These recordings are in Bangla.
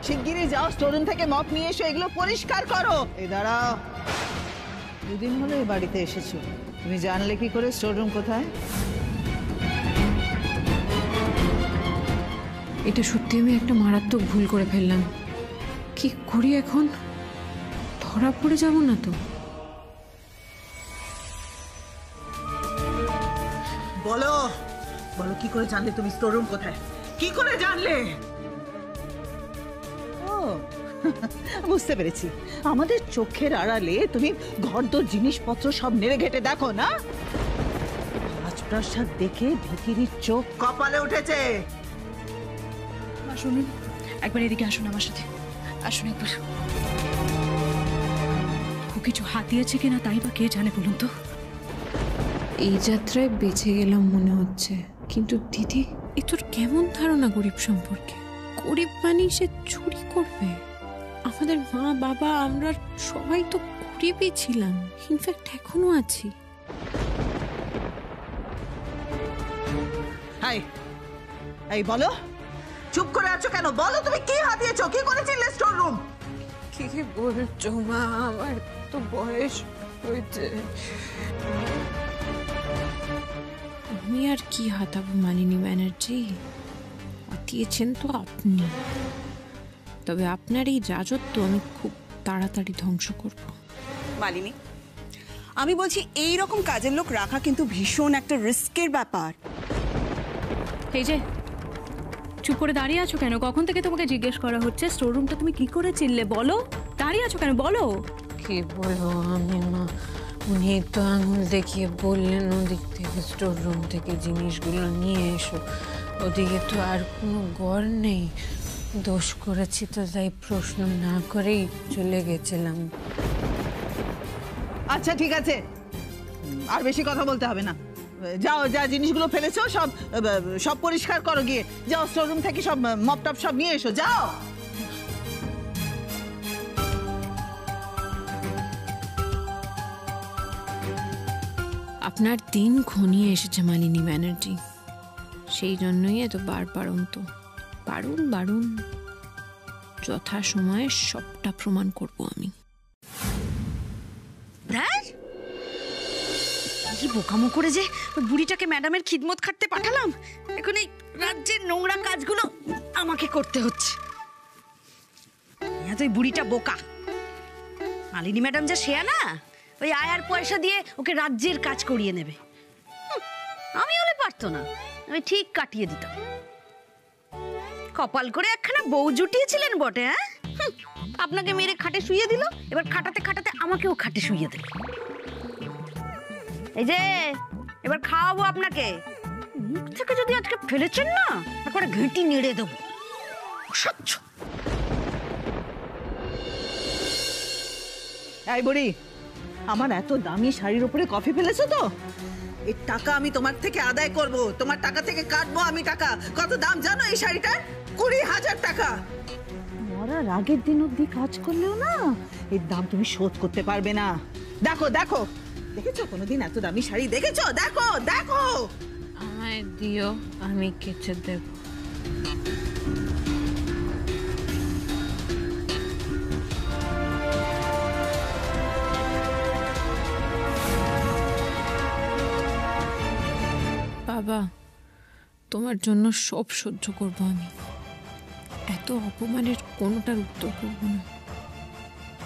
শিগগিরই যাও স্টোররুম থেকে মপ নিয়ে এসো, এগুলো পরিষ্কার করো। এই দাঁড়াও, দুদিন হলো এই বাড়িতে এসেছো, তুমি জানলে কি করে স্টোররুম কোথায়? এটা সত্যি আমি একটা মারাত্মক ভুল করে ফেললাম। কি করি এখন? ধরা পড়ে যাব না তো? বলো বলো, কি করে জানলে তুমি স্টোররুম কোথায়? কি করে জানলে? ও বুঝতে পেরেছি, আমাদের চোখের আড়ালে তুমি ঘরদোর জিনিসপত্র সব নেড়ে ঘেটে দেখো না। রাজপ্রাসাদ দেখে ভিখিরির চোখ কপালে উঠেছে। শুনুন, একবার এদিকে আসুন আমার সাথে, আসুন একবার। ও কিছু হাতিয়েছে কিনা তাই বা কে জানে বলুন তো। এই যাত্রায় বেঁচে গেলাম মনে হচ্ছে, কিন্তু দিদি এ তোর কেমন ধারণা গরিব সম্পর্কে? গরিব মানে সে চুরি করবে? আমাদের মা বাবা আমরা সবাই তো গরিবই ছিলাম, ইনফ্যাক্ট এখনো আছি। হাই এই বলো, চুপ করে আছো কেন? বলো তুমি কি হাতিয়েছো, কি করেছিলে স্টোররুম? কি বলছো মা, আমার তো বয়স হয়েছে। আমি আর কি হাতাবো মালিনী ব্যানার্জি, হাতিয়েছেন তো আপনি। তবে আপনার এই রাজত্ব আমি খুব তাড়াতাড়ি ধ্বংস করব। মালিনী, আমি বলছি এই রকম কাজের লোক রাখা কিন্তু ভীষণ একটা রিস্কের ব্যাপার। এই যে চুপ করে দাঁড়িয়ে আছো কেন? কখন থেকে তোমাকে জিজ্ঞেস করা হচ্ছে স্টোররুমটা তুমি কি করে চিনলে, বলো। দাঁড়িয়ে আছো কেন বলো। কি বলবো আমি মা, উনি তো আঙুল দেখিয়ে বললেন ওদিক থেকে স্টোর রুম থেকে জিনিসগুলো নিয়ে এসো। ওদিকে তো আর কোনো গড় নেই, দোষ করেছি তো তাই প্রশ্ন না করেই চলে গেছিলাম। আচ্ছা ঠিক আছে, আর বেশি কথা বলতে হবে না। যাও, যা জিনিসগুলো ফেলেছো সব সব পরিষ্কার করো, গিয়ে যাও স্টোররুম থেকে সব মপ টপ সব নিয়ে এসো, যাও। আপনার দিন ঘনিয়ে এসেছে মালিনী ব্যানার্জি, সেই জন্যই এত বারবারন্ত। বারুন বারুন, যথা সময়ে সবটা প্রমাণ করব আমি। কি বোকামো করে যে বুড়িটাকে ম্যাডামের খিদমত খাটতে পাঠালাম, এখন এই রাজ্যের নোংরা কাজগুলো আমাকে করতে হচ্ছে। তুই বুড়িটা বোকা, মালিনী ম্যাডাম যা শেয়া না, ওই আয়ার পয়সা দিয়ে ওকে রাজ্যের কাজ করিয়ে নেবে। আমি হলে পারতো না, আমি ঠিক কাটিয়ে দিতাম। কপাল করে একখানা বউ জুটিয়েছিলেন বটে। হ্যাঁ, আপনাকে মেরে খাটে শুইয়ে দিল, এবার খাটাতে খাটাতে আমাকেও খাটে শুইয়ে দেবে। এই যে এবার খাওয়াবো আপনাকে, মুখ থেকে যদি আজকে ফেলেছেন না একবারে ঘেঁটি নেড়ে দেবো। অসহ্য। এই বুড়ি, আমার এত দামি শাড়ির উপরে কফি ফেলেছো তো, এর টাকা আমি তোমার থেকে আদায় করব, তোমার টাকা থেকে কাটবো আমি টাকা। কত দাম জানো এই শাড়িটার? 20,000 টাকা। মরার আগের দিন অব্দি কাজ করলেও না এর দাম তুমি শোধ করতে পারবে না। দেখো দেখো, দেখেছো কোনোদিন এত দামি শাড়ি দেখেছো? দেখো দেখো। আমায় দিও, আমি কেচে দেব। বাবা, তোমার জন্য সব সহ্য করব আমি, এত অপমানের কোনোটার উত্তর করব না।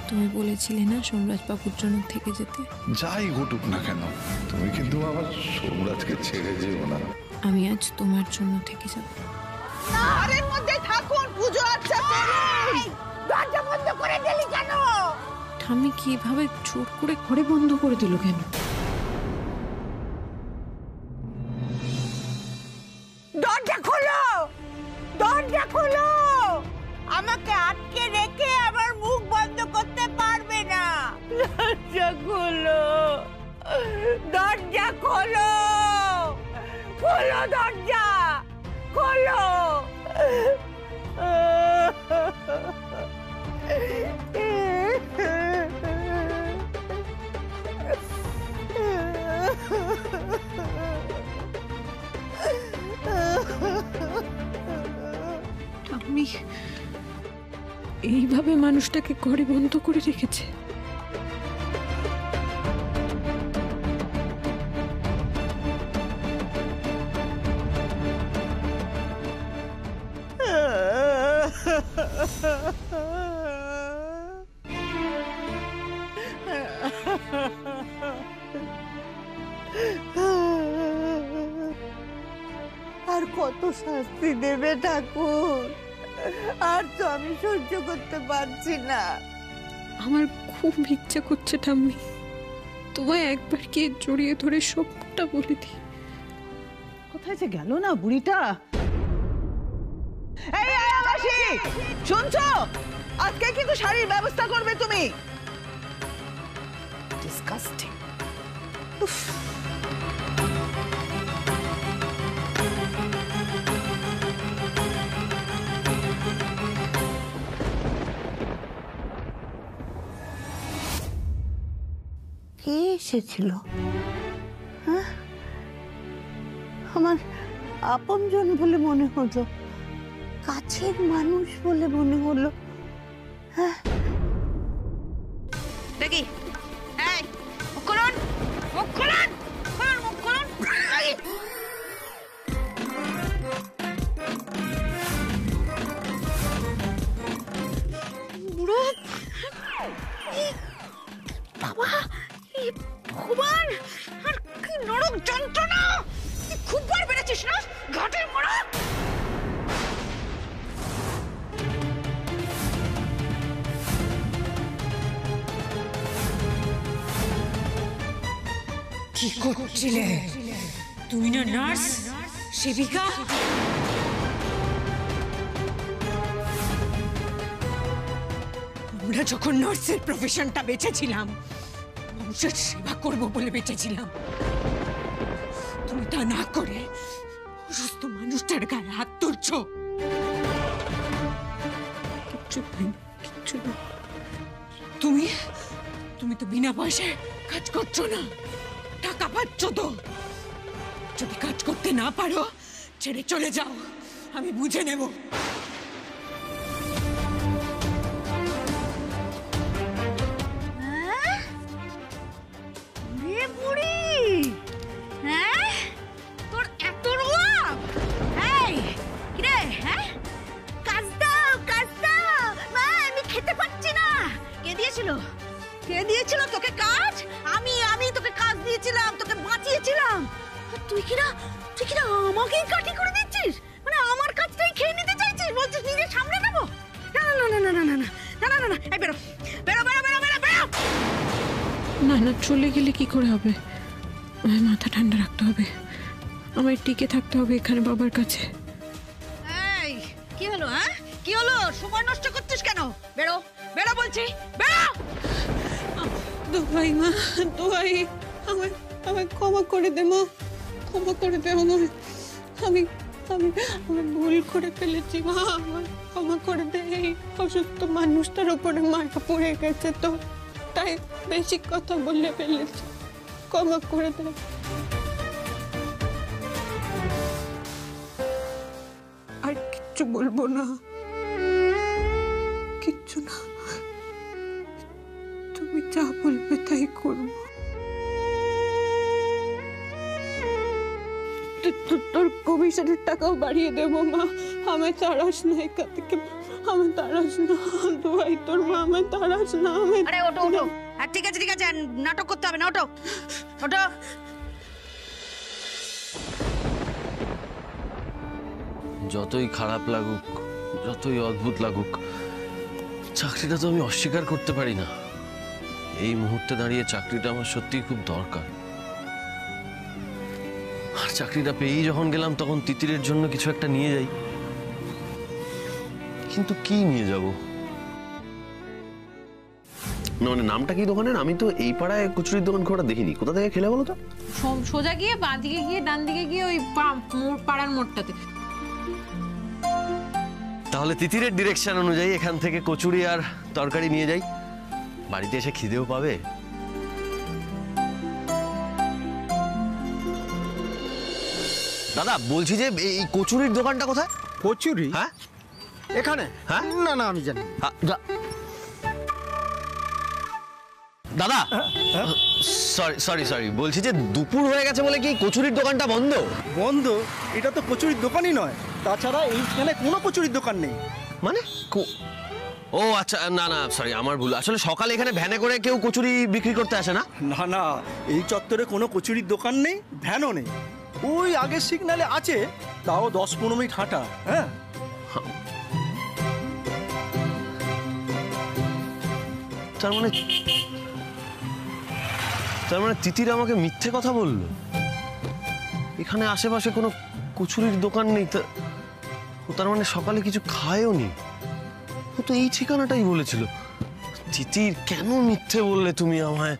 তুমি বলেছিলে না সোমরাজ বাবুর জন্য থেকে যেতে। যাই ঘটুক না কেন তুমি কিন্তু আবার সোমরাজকে ছেড়ে যেও না। আমি আজ তোমার জন্য থেকে যাব। ঘরের মধ্যে থাকুন, পুজো আচ্ছা করুন। দরজা বন্ধ করে দিলি কেন? ঠাম্মি কি এভাবে জোর করে ঘরে বন্ধ করে দিল কেন? দরজা খোলো, দরজা খোলো। আমাকে আটকে রেখে আমার মুখ বন্ধ করতে পারবে না। দরজা খোলো, দরজা খোলো, খোলো দরজা, খোলো। এইভাবে মানুষটাকে ঘরে বন্ধ করে রেখেছে। আর কত শাস্তি দেবে ঠাকুর? আর তো আমি সহ্য করতে পারছি না। আমার খুব ইচ্ছা করছে ঠাম্মি, তোমায় একবার গিয়ে জড়িয়ে ধরে সবটা বলে দিই। কোথায় যে গেল না বুড়িটা? এই আকাশী, শুনছো? আজকে কিন্তু শাড়ির ব্যবস্থা করবে তুমি। ডিসকাস্টিং। কে এসেছিল? হ্যাঁ, আমার আপনজন বলে মনে হলো, কাছের মানুষ বলে মনে হলো। হ্যাঁ, দেখি এই মুখ খুলুন, মুখ খুলুন, খুলুন মুখ খুলুন। বুড়ো বাবা, খুবার আর কি নরক যন্ত্রণা! খুব বার বেড়েছিস না ঘাটের মোড়া। কি করছিলে তুমি? না নার্স সেবিকা? আমরা যখন নার্সের প্রফেশনটা বেঁচেছিলাম, মানুষের সেবা করব বলে বেঁচেছিলাম। তুমি তা না করে অসুস্থ মানুষটার গায়ে হাত তুলছো। কিচ্ছু না, কিচ্ছু না। তুমি তুমি তো বিনা পয়সায় কাজ করছো না, টাকা পাচ্ছ তো। যদি কাজ করতে না পারো ছেড়ে চলে যাও, আমি বুঝে নেব। বুড়ি, হ্যাঁ তোর এত রোয়াব? এই কিরে, হ্যাঁ কাজ দাও, কাজ দাও। মা আমি খেতে পাচ্ছি না। কে দিয়েছিল? কে দিয়েছিল তোকে কাজ? আমি তোকে কাজ দিয়েছিলাম, তোকে বাঁচিয়েছিলাম। আর তুই কিনা আমাকেই কাটি করে দিচ্ছিস? মানে আমার কাজটাই খেয়ে নিতে চাইছিস? বলছিস নিজে সামনে নেবো? না না না না না না না না না না, এই বেরো বেরো বেরো বেরো বেরো বেরো। না না, চলে গেলে কি করে হবে? আমায় মাথা ঠান্ডা রাখতে হবে, আমায় টিকে থাকতে হবে এখানে বাবার কাছে। এই কি হলো? হ্যাঁ কি হলো? সময় নষ্ট করছিস কেন? বেরো বেরো বলছি, বেরো। দোহাই মা, দোহাই, আমায় আমায় ক্ষমা করে দে মা, ক্ষমা করে দে আমায়। আমি আমি আমি ভুল করে ফেলেছি মা, আমায় ক্ষমা করে দে। এই অসুস্থ মানুষটার উপরে মায়া পড়ে গেছে তো, তাই বেশি কথা বলে ফেলেছি, ক্ষমা করে দে। আর কিচ্ছু বলবো না, কিচ্ছু না। তুমি যা বলবে তাই করবো। তোর কমিশনের টাকাও বাড়িয়ে দেবো মা, আমায় তাড়াস না এখান থেকে, আমায় তাড়াস না। দোহাই তোর মা, আমায় তাড়াস না। আরে ওঠো ওঠো। আর ঠিক আছে ঠিক আছে, নাটক করতে হবে না, ওঠো ওঠো। যতই খারাপ লাগুক, যতই অদ্ভুত লাগুক, চাকরিটা তো আমি অস্বীকার করতে পারি না। এই মুহূর্তে দাঁড়িয়ে চাকরিটা আমার সত্যিই খুব দরকার। আর চাকরিটা পেয়েই যখন গেলাম, তখন তিতিরের জন্য কিছু একটা নিয়ে যাই। কিন্তু কি নিয়ে যাব? না মানে নামটা কি দোকানের? আমি তো এই পাড়ায় কচুরির দোকান খুব একটা দেখিনি। কোথা থেকে খেলে বলো তো? সোজা গিয়ে বাঁ দিকে গিয়ে ডান দিকে গিয়ে ওই পাড়ার মোড়টাতে। তাহলে তিতিরের ডিরেকশন অনুযায়ী এখান থেকে কচুরি আর তরকারি নিয়ে যাই, বাড়িতে এসে খিদেও পাবে। দাদা বলছি যে এই কচুরির দোকানটা কোথায়? কচুরি? হ্যাঁ এখানে? হ্যাঁ? না না আমি জানি। দাদা সরি সরি সরি, বলছি যে দুপুর হয়ে গেছে বলে কি কচুরির দোকানটা বন্ধ? বন্ধ? এটা তো কচুরির দোকানই নয়, তাছাড়া এইখানে কোনো কচুরির দোকান নেই। মানে ও আচ্ছা, না না সরি আমার ভুল। আসলে সকালে এখানে ভ্যানে করে কেউ কচুরি বিক্রি করতে আসে না? না না, এই চত্বরে কোনো কচুরির দোকান নেই, ভ্যানও নেই। ওই আগের সিগনালে আছে, তাও 10-15 মিনিট হাঁটা। হ্যাঁ, তার মানে তিতির আমাকে মিথ্যে কথা বললো। এখানে আশেপাশে কোনো কচুরির দোকান নেই, তার মানে সকালে কিছু খায়ও নি। ও তো এই ঠিকানাটাই বলেছিল। তিতির, কেন মিথ্যে বললে তুমি আমায়?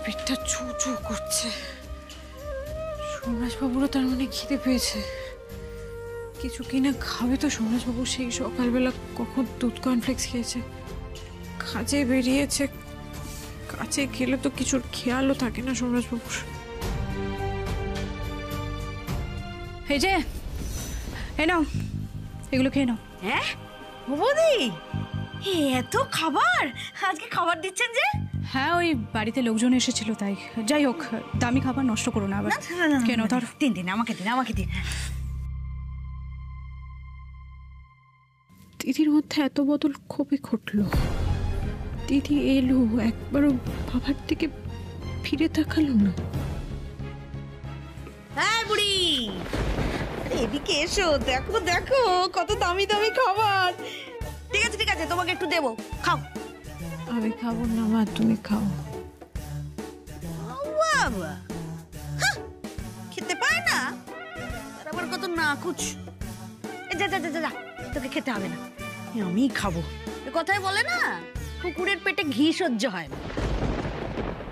পেটটা চু চু করছে। সোমরাজবাবুরও তার মানে খিদে পেয়েছে। কিছু কিনা খাবে তো সোমরাজবাবু। সেই সকালবেলা কখন দুধ কর্নফ্লেক্স খেয়েছে, কাজে বেরিয়েছে। কাজে গেলে তো কিছুর খেয়ালও থাকে না সোমরাজবাবুর। এই যে এই নাও, এগুলো খেয়ে নাও। হ্যাঁ বৌদি, এত খাবার আজকে খাবার দিচ্ছেন যে? হ্যাঁ, ওই বাড়িতে লোকজন এসেছিল তাই। যাই হোক, দামি খাবার নষ্ট করো না আবার। কেন ধর, দিন আমাকে দিন। দিদির মধ্যে এত বদল কবে ঘটলো? দিদি এলো, একবারও বাবার দিকে ফিরে তাকালো না। হ্যাঁ বুড়ি, এদিকে এসো, দেখো দেখো কত দামি দামি খাবার। ঠিক আছে তোমাকে একটু দেবো, খাও। আমি খাবো না মা, তুমি খাও। বাবা খেতে পায় না, তার আবার কত নাকুচ। যা, তোকে খেতে হবে না, আমিই খাবো। কথাই বলে না, কুকুরের পেটে ঘি সহ্য হয় না।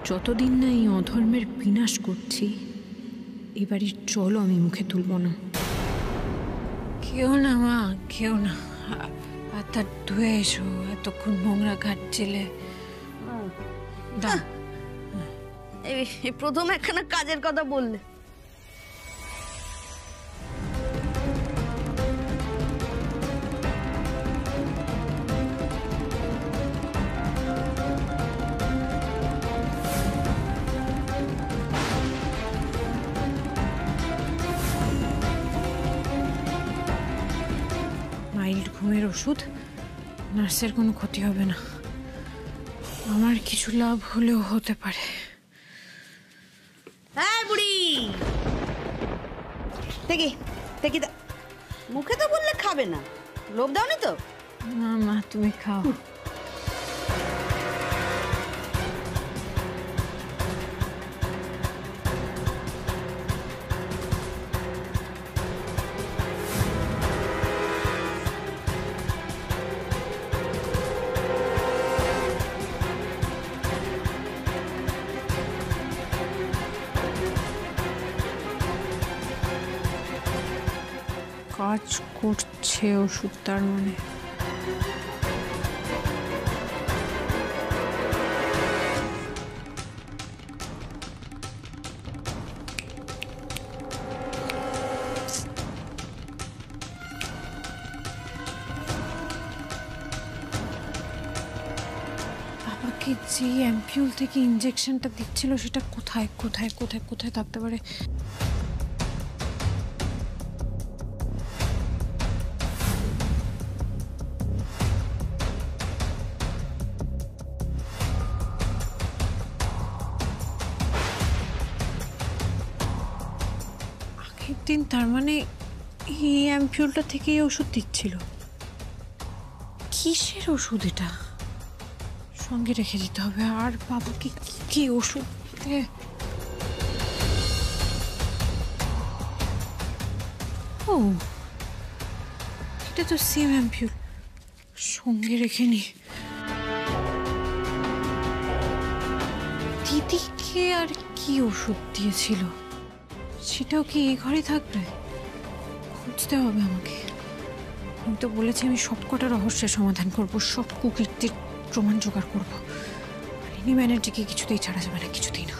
যতদিন না এই অধর্মের বিনাশ করছি, এই বাড়ির জলও আমি মুখে তুলব না। কেউ না মা, কেউ না। আর তার ধুয়ে এসো, এতক্ষণ নোংরা ঘাটছিলে। এই প্রথম একখানা কাজের কথা বললে। মাইল্ড ঘুমের ওষুধ, নার্সের কোনো ক্ষতি হবে না। আমার কিছু লাভ হলেও হতে পারে। হ্যাঁ বুড়ি, দেখি মুখে তো বললে খাবে না, লোভ দাওনি তো? না মা, তুমি খাও। কাজ করছে ওষুধ, তার মানে বাবাকে যে অ্যাম্পিউল থেকে ইনজেকশনটা দিচ্ছিল সেটা কোথায় কোথায় কোথায় কোথায় থাকতে পারে? দিন, তার মানে এই অ্যাম্পিউলটা থেকেই ওষুধ দিচ্ছিল। কিসের ওষুধ এটা? সঙ্গে রেখে দিতে হবে। আর বাবাকে কি কি ওষুধ ও এটা তো সেম অ্যাম্পিউল, সঙ্গে রেখে নি। দিদিকে আর কি ওষুধ দিয়েছিল সেটাও কি এই ঘরে থাকবে? খুঁজতে হবে আমাকে। আমি তো বলেছি আমি সবকটা রহস্যের সমাধান করব, সব কুকীর্তির প্রমাণ জোগাড় করবো। রিনি ব্যানার্জিকে কিছুতেই ছাড়া যাবে না, কিছুতেই না।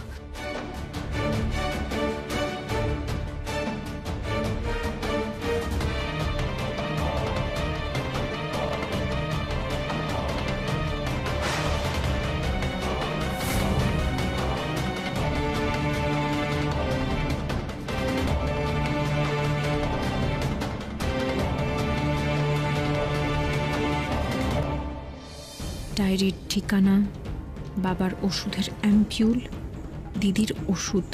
ডায়েরির ঠিকানা, বাবার ওষুধের অ্যাম্পিউল, দিদির ওষুধ,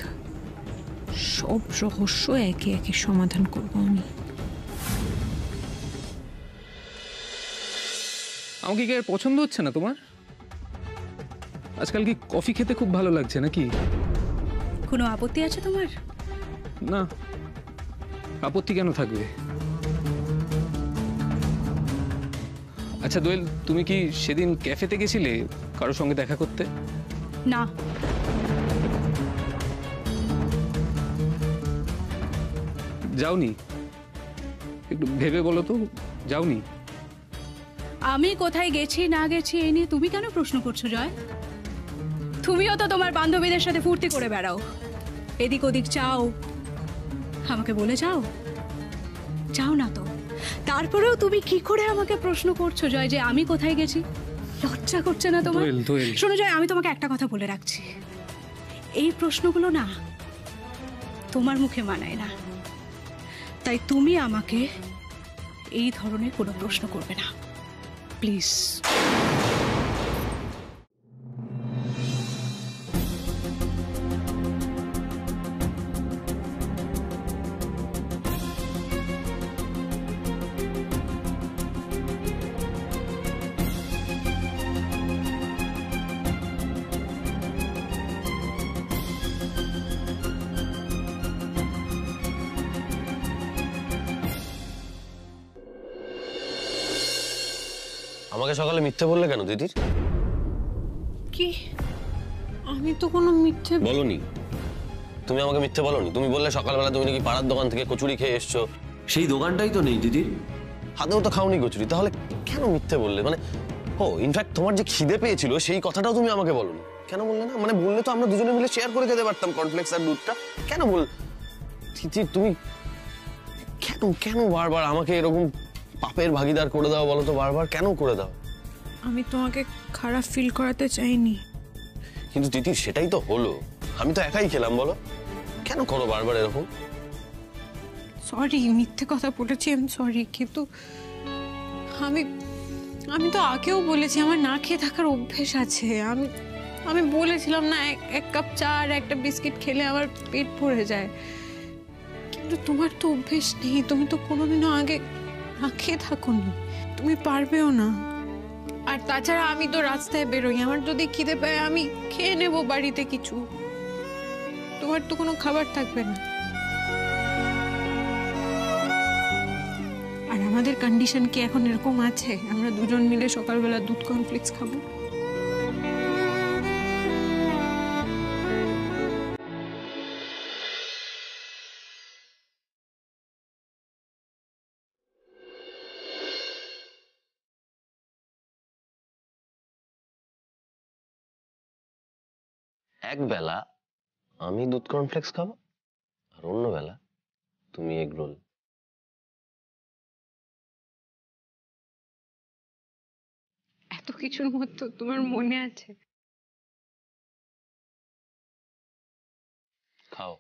সব রহস্য একে একে সমাধান করব আমি। আমাকে কি আর পছন্দ হচ্ছে না তোমার? আজকাল কি কফি খেতে খুব ভালো লাগছে নাকি? কোনো আপত্তি আছে তোমার? না, আপত্তি কেন থাকবে? আচ্ছা দোয়েল, তুমি কি সেদিন ক্যাফেতে গেছিলে কারোর সঙ্গে দেখা করতে? না। যাওনি? একটু ভেবে বলো তো, যাওনি? আমি কোথায় গেছি না গেছি এই নিয়ে তুমি কেন প্রশ্ন করছো জয়? তুমিও তো তোমার বান্ধবীদের সাথে ফুর্তি করে বেড়াও, এদিক ওদিক চাও, আমাকে বলে যাও? যাও না তো। তারপরেও তুমি কি করে আমাকে প্রশ্ন করছো জয় যে আমি কোথায় গেছি? লজ্জা করছে না তোমার? শোনো জয়, আমি তোমাকে একটা কথা বলে রাখছি, এই প্রশ্নগুলো না তোমার মুখে মানায় না, তাই তুমি আমাকে এই ধরনের কোনো প্রশ্ন করবে না প্লিজ। আমাকে সকালে মিথ্যে বললে কেন দিদির? কি? আমি তো কোনো মিথ্যে বলনি। তুমি আমাকে মিথ্যে বলনি। তুমি বললে সকালবেলা তুমি নাকি পাড়ার দোকান থেকে কচুরি খেয়ে এসছো। সেই দোকানটাই তো নেই দিদির, হাতেও তো খাওনি কচুরি, তাহলে কেন মিথ্যে বললে? মানে ও ইনফ্যাক্ট তোমার যে খিদে পেয়েছিল সেই কথাটাও তুমি আমাকে বলনি। কেন বললে না? মানে বললে তো আমরা দুজনে মিলে শেয়ার করে খেতে পারতাম কর্নফ্লেক্স আর দুধটা। কেন বল দিদি তুমি কেন কেন বারবার আমাকে এরকম পাপের ভাগিদার করে দাও বলো তো? বারবার কেন করে দাও? আমি তোমাকে খারাপ ফিল করাতে চাইনি। কিন্তু দিদি সেটাই তো হলো, আমি তো একাই খেলাম বলো, কেন করো বারবার এরকম? সরি, মিথ্যে কথা বলেছি, আমি সরি। কিন্তু আমি তো আগেও বলেছি আমার না খেয়ে থাকার অভ্যেস আছে। আমি বলেছিলাম না এক কাপ চা আর একটা বিস্কিট খেলে আমার পেট ভরে যায়, কিন্তু তোমার তো অভ্যেস নেই। তুমি তো কোনোদিনও আগে না খেয়ে থাকোনি, তুমি পারবেও না। আর তাছাড়া আমি তো রাস্তায় বেরোই, আমার যদি খিদে পায় আমি খেয়ে নেব বাড়িতে কিছু, তোমার তো কোনো খাবার থাকবে না। আর আমাদের কন্ডিশন কি এখন এরকম আছে আমরা দুজন মিলে সকালবেলা দুধ কর্নফ্লেক্স খাবো? এক বেলা আমি দুধ কর্নফ্লেক্স খাবো আর অন্য বেলা তুমি এগ রোল। এত কিছুর মধ্যে তোমার মনে আছে? খাও।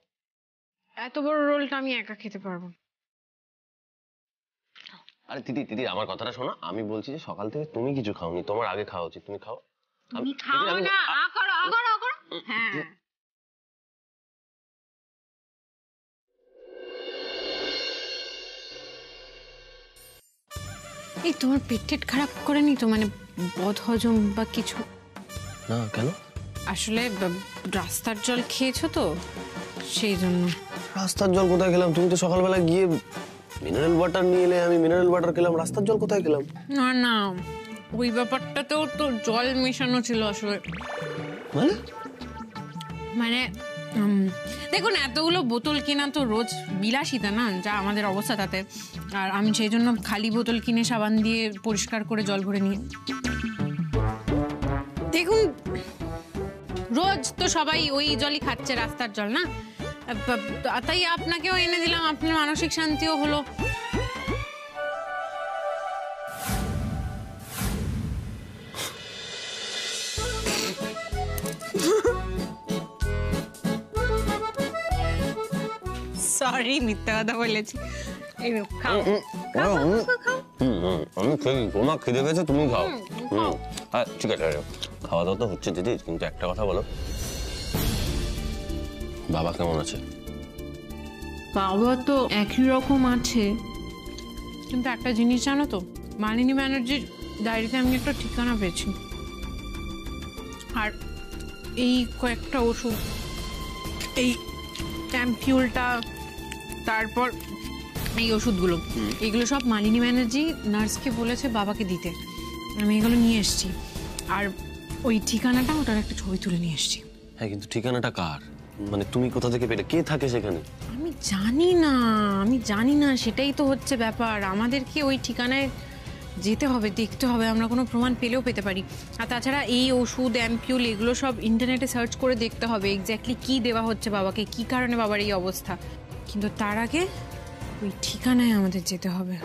এত বড় রোলটা আমি একা খেতে পারবো? আরে দিদি দিদি আমার কথাটা শোনো, আমি বলছি যে সকাল থেকে তুমি কিছু খাওনি, তোমার আগে খাওয়া উচিত, তুমি খাও। তুমি খাও না, আ করো আ করো আ করো। হ্যাঁ এই তোমার পেট টেট খারাপ করেনি তো, মানে বদ হজম বা কিছু? না কেন? আসলে রাস্তার জল খেয়েছো তো সেই জন্য। রাস্তার জল কোথায় খেলাম? তুমি তো সকালবেলা গিয়ে মিনারেল ওয়াটার নিয়ে এলে আমি মিনারেল ওয়াটার খেলাম, রাস্তার জল কোথায় খেলাম? না না, ওই ব্যাপারটাতেও তো জল মেশানো ছিল আসলে। মানে মানে দেখুন, এতগুলো বোতল কেনা তো রোজ বিলাসিতা না, যা আমাদের অবস্থা তাতে। আর আমি সেই জন্য খালি বোতল কিনে সাবান দিয়ে পরিষ্কার করে জল ভরে নিই। দেখুন, রোজ তো সবাই ওই জলই খাচ্ছে, রাস্তার জল না, তাই আপনাকেও এনে দিলাম, আপনার মানসিক শান্তিও হলো। সরি, মিথ্যা কথা বলেছি। এই নাও, খাও। আমি খেয়ে, তোমার খিদে পেয়েছে, তুমি খাও। হ্যাঁ ঠিক আছে, খাওয়া দাওয়া তো হচ্ছে দিদি, কিন্তু একটা কথা বলো, বাবা কেমন আছে? বাবা তো একই রকম আছে, কিন্তু একটা জিনিস জানো তো, মালিনী ব্যানার্জির ডায়েরিতে আমি একটা ঠিকানা পেয়েছি, আর এই কয়েকটা ওষুধ, এই ট্যাম্পিউলটা, তারপর এই ওষুধগুলো, এগুলো সব মালিনী ব্যানার্জি নার্সকে বলেছে বাবাকে দিতে। আমি এগুলো নিয়ে এসেছি, আর ওই ঠিকানাটা, ওটার একটা ছবি তুলে নিয়ে এসেছি। হ্যাঁ, কিন্তু ঠিকানাটা কার? মানে তুমি কোথা থেকে পেলে? কে থাকে সেখানে? আমি জানি না, সেটাই তো হচ্ছে ব্যাপার। আমাদেরকে ওই ঠিকানায় যেতে হবে, দেখতে হবে, আমরা কোনো প্রমাণ পেলেও পেতে পারি। আর তাছাড়া এই ওষুধ, অ্যাম্পিউল, এগুলো সব ইন্টারনেটে সার্চ করে দেখতে হবে এক্স্যাক্টলি কী দেওয়া হচ্ছে বাবাকে, কী কারণে বাবার এই অবস্থা। কিন্তু তার আগে ওই ঠিকানায় আমাদের যেতে হবে।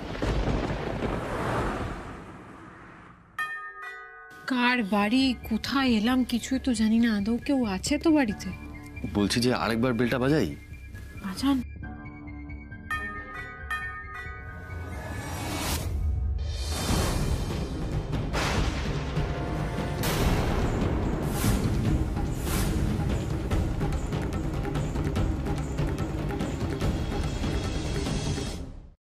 কার বাড়ি, কোথায় এলাম, কিছুই তো জানি না। আদৌ কেউ আছে তো বাড়িতে? বলছি যে আরেকবার বেলটা বাজাই। বাজান।